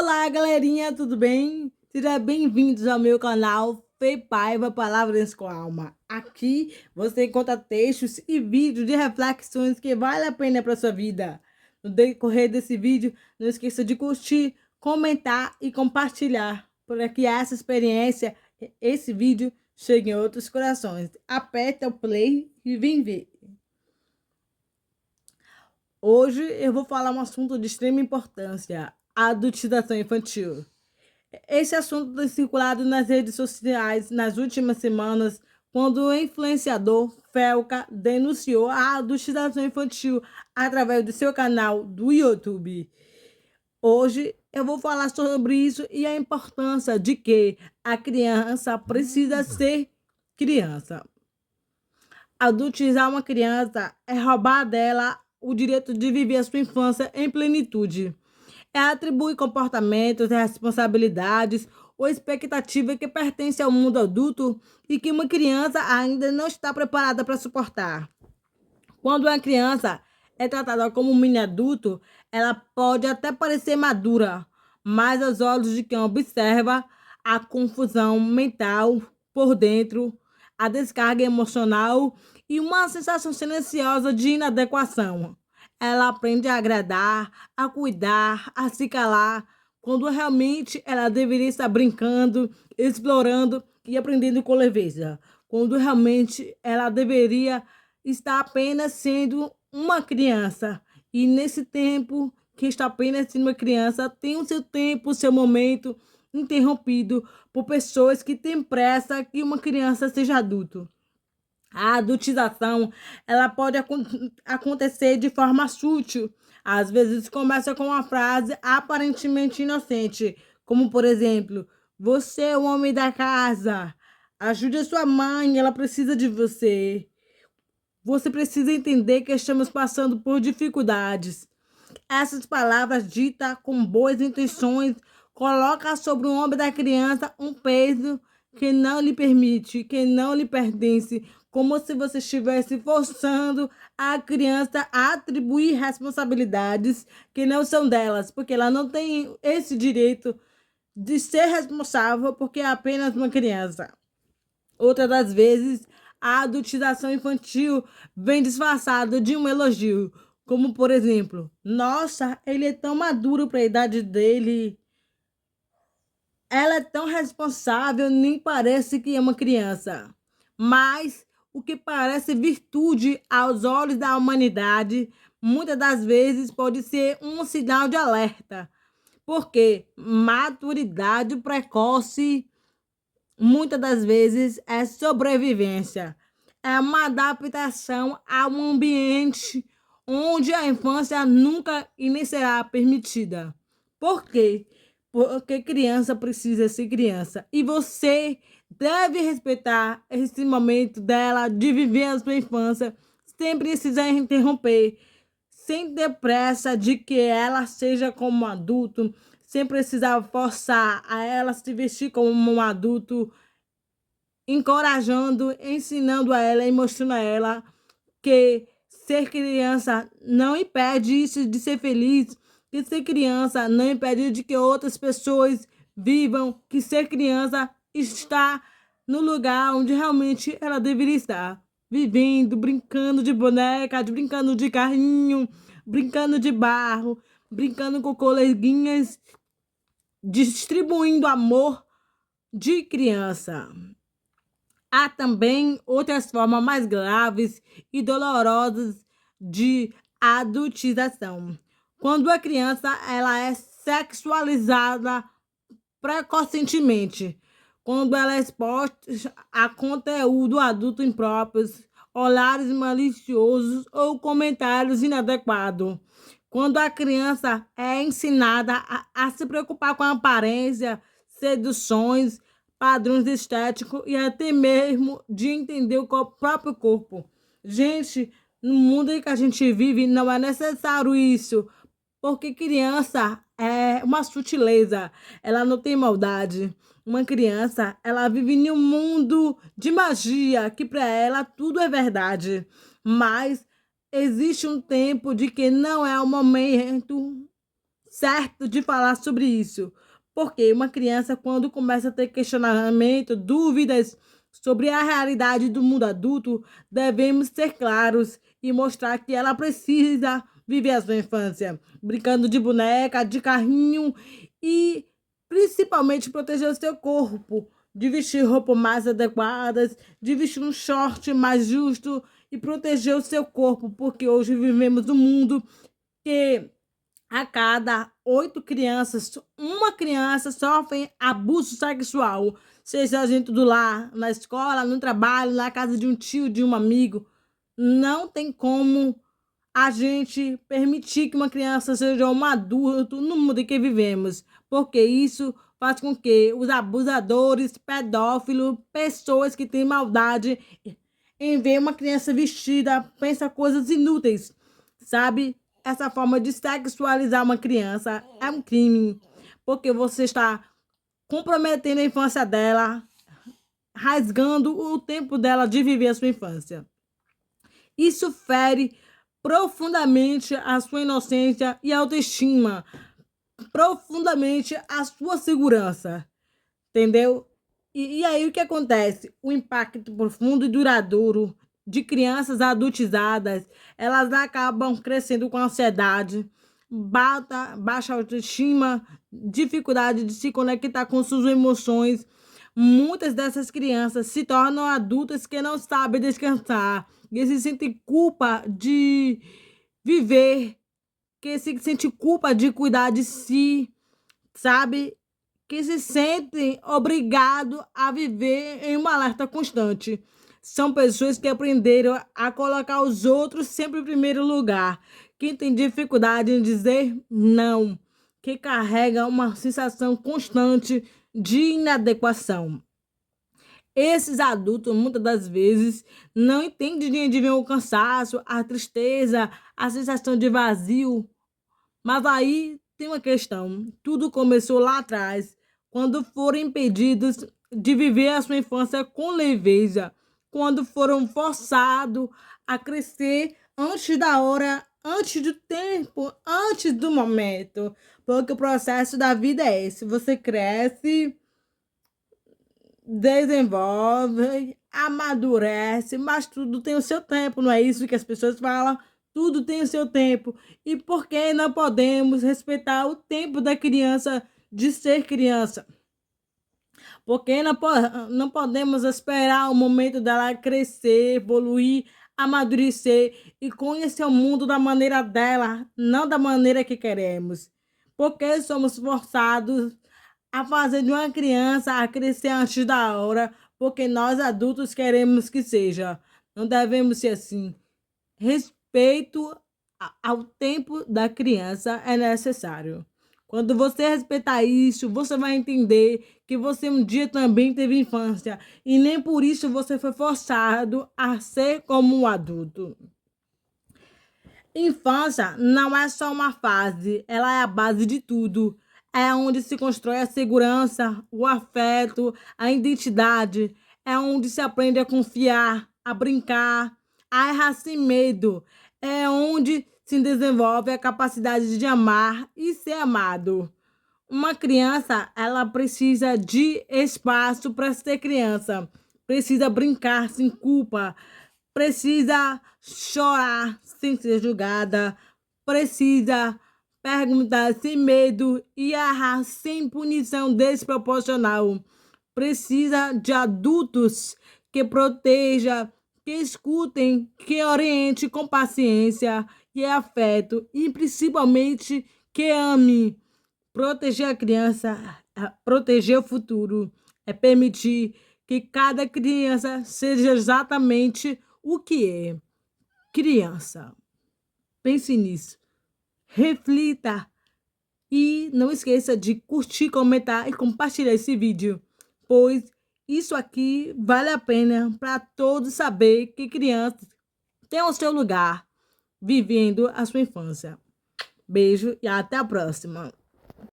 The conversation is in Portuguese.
Olá, galerinha, tudo bem? Sejam bem-vindos ao meu canal Fê Paiva Palavras com Alma. Aqui você encontra textos e vídeos de reflexões que valem a pena para sua vida. No decorrer desse vídeo, não esqueça de curtir, comentar e compartilhar, para que essa experiência, esse vídeo, chegue em outros corações. Aperta o play e vem ver. Hoje eu vou falar um assunto de extrema importância: a adultização infantil. Esse assunto tem circulado nas redes sociais nas últimas semanas, quando o influenciador Felca denunciou a adultização infantil através do seu canal do YouTube. Hoje eu vou falar sobre isso e a importância de que a criança precisa ser criança. Adultizar uma criança é roubar dela o direito de viver a sua infância em plenitude. É atribuir comportamentos, responsabilidades ou expectativas que pertencem ao mundo adulto e que uma criança ainda não está preparada para suportar. Quando uma criança é tratada como um mini adulto, ela pode até parecer madura, mas aos olhos de quem observa, a confusão mental por dentro, a descarga emocional e uma sensação silenciosa de inadequação. Ela aprende a agradar, a cuidar, a se calar, quando realmente ela deveria estar brincando, explorando e aprendendo com leveza. Quando realmente ela deveria estar apenas sendo uma criança. E nesse tempo que está apenas sendo uma criança, tem o seu tempo, o seu momento interrompido por pessoas que têm pressa que uma criança seja adulto. A adultização, ela pode acontecer de forma sutil. Às vezes começa com uma frase aparentemente inocente, como por exemplo: você é o homem da casa, ajude a sua mãe, ela precisa de você. Você precisa entender que estamos passando por dificuldades. Essas palavras ditas com boas intenções colocam sobre o ombro da criança um peso que não lhe permite, que não lhe pertence, como se você estivesse forçando a criança a atribuir responsabilidades que não são delas, porque ela não tem esse direito de ser responsável porque é apenas uma criança. Outras das vezes, a adultização infantil vem disfarçada de um elogio, como por exemplo: nossa, ele é tão maduro para a idade dele, ela é tão responsável, nem parece que é uma criança. Mas o que parece virtude aos olhos da humanidade, muitas das vezes pode ser um sinal de alerta, porque maturidade precoce muitas das vezes é sobrevivência, é uma adaptação a um ambiente onde a infância nunca e nem será permitida. Por quê? Porque criança precisa ser criança e você deve respeitar esse momento dela de viver a sua infância sem precisar interromper, sem ter pressa de que ela seja como um adulto, sem precisar forçar a ela se vestir como um adulto, encorajando, ensinando a ela e mostrando a ela que ser criança não impede isso de ser feliz, que ser criança não impede de que outras pessoas vivam, que ser criança está no lugar onde realmente ela deveria estar, vivendo, brincando de boneca, brincando de carrinho, brincando de barro, brincando com coleguinhas, distribuindo amor de criança. Há também outras formas mais graves e dolorosas de adultização. Quando a criança ela é sexualizada precocemente, quando ela é exposta a conteúdo adulto impróprios, olhares maliciosos ou comentários inadequados. Quando a criança é ensinada a se preocupar com a aparência, seduções, padrões estéticos e até mesmo de entender o próprio corpo. Gente, no mundo em que a gente vive, não é necessário isso, porque criança é uma sutileza, ela não tem maldade. Uma criança, ela vive em um mundo de magia, que para ela tudo é verdade. Mas existe um tempo de que não é o momento certo de falar sobre isso. Porque uma criança, quando começa a ter questionamento, dúvidas sobre a realidade do mundo adulto, devemos ser claros e mostrar que ela precisa viver a sua infância, brincando de boneca, de carrinho e principalmente proteger o seu corpo, de vestir roupas mais adequadas, de vestir um short mais justo e proteger o seu corpo, porque hoje vivemos um mundo que a cada 8 crianças, uma criança sofre abuso sexual, seja dentro do lar, na escola, no trabalho, na casa de um tio, de um amigo. Não tem como a gente permitir que uma criança seja um adulto no mundo em que vivemos, porque isso faz com que os abusadores, pedófilos, pessoas que têm maldade em ver uma criança vestida, pensa coisas inúteis, sabe? Essa forma de sexualizar uma criança é um crime, porque você está comprometendo a infância dela, rasgando o tempo dela de viver a sua infância. Isso fere profundamente a sua inocência e autoestima, profundamente a sua segurança, entendeu? E aí o que acontece? O impacto profundo e duradouro de crianças adultizadas, elas acabam crescendo com ansiedade, baixa autoestima, dificuldade de se conectar com suas emoções. Muitas dessas crianças se tornam adultas que não sabem descansar, que se sentem culpa de viver, que se sentem culpa de cuidar de si, sabe? Que se sentem obrigados a viver em uma alerta constante. São pessoas que aprenderam a colocar os outros sempre em primeiro lugar, que têm dificuldade em dizer não, que carregam uma sensação constante de inadequação. Esses adultos, muitas das vezes, não entendem de onde vem o cansaço, a tristeza, a sensação de vazio. Mas aí tem uma questão. Tudo começou lá atrás, quando foram impedidos de viver a sua infância com leveza, quando foram forçados a crescer antes da hora, antes do tempo, antes do momento. Porque o processo da vida é esse. Você cresce, desenvolve, amadurece, mas tudo tem o seu tempo, não é isso que as pessoas falam? Tudo tem o seu tempo. E por que não podemos respeitar o tempo da criança de ser criança? Porque não podemos esperar o momento dela crescer, evoluir, amadurecer e conhecer o mundo da maneira dela, não da maneira que queremos. Porque somos forçados a fazer de uma criança a crescer antes da hora, porque nós adultos queremos que seja. Não devemos ser assim. Respeito ao tempo da criança é necessário. Quando você respeitar isso, você vai entender que você um dia também teve infância e nem por isso você foi forçado a ser como um adulto. Infância não é só uma fase, ela é a base de tudo. É onde se constrói a segurança, o afeto, a identidade. É onde se aprende a confiar, a brincar, a errar sem medo. É onde se desenvolve a capacidade de amar e ser amado. Uma criança, ela precisa de espaço para ser criança. Precisa brincar sem culpa, precisa chorar sem ser julgada, precisa perguntar sem medo e errar sem punição desproporcional. Precisa de adultos que protejam, que escutem, que orientem com paciência e afeto e principalmente que ame. Proteger a criança, proteger o futuro, é permitir que cada criança seja exatamente o que é criança. Pense nisso. Reflita e não esqueça de curtir, comentar e compartilhar esse vídeo, pois isso aqui vale a pena para todos saber que crianças têm o seu lugar vivendo a sua infância. Beijo e até a próxima.